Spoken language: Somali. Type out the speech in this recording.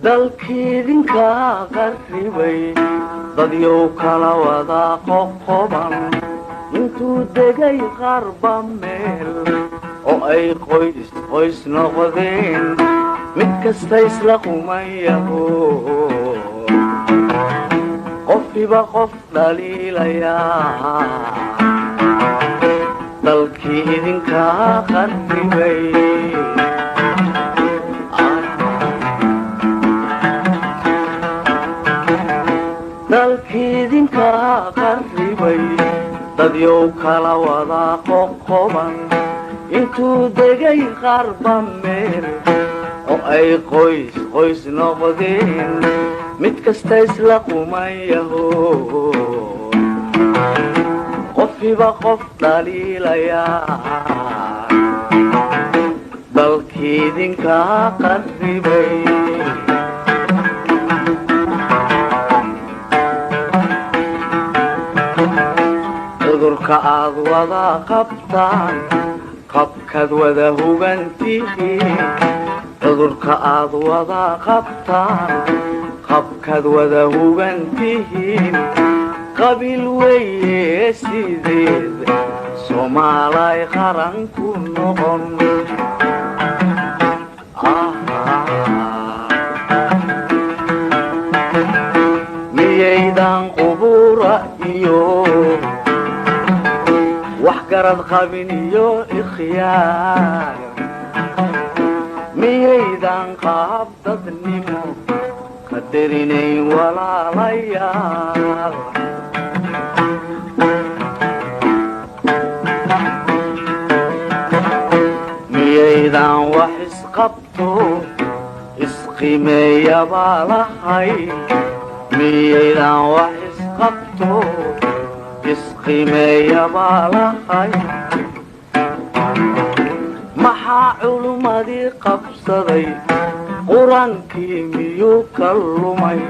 dalkiidinka qarribay dadyow kala wada qoqoban intuu degay qarba meel oo ay qoys noqdeen mid kasta isla qumayaho qofkiiba qof dhaliilayaa dalkii idinka qarribay dalkiidinka qarribay dadyow kala wada qoqoban intuu degay qarba meel oo ay qoys noqdeen mid kasta isla qumayaho qofkiiba qof dhaliilayaa dalkiidinka qarribay cudurka aad wada qabtaan qabkaad wada hugantihiin cudurka aad wada qabtaan qabkaad wada hugantihiin qabiil weeye sideed soomaalay qaran ku noqon miyaydan qubura iyo wax garad qabin iyo ikhyaar miyaydan qaab dadnimo qadarinayn walaalayaal miyaydan wax isqabto isqimeeya baa lahay miyaydan wax isqabto isqimeeya baa lahay maxaa culummadii qabsaday qur-aankii miyuu ka lumay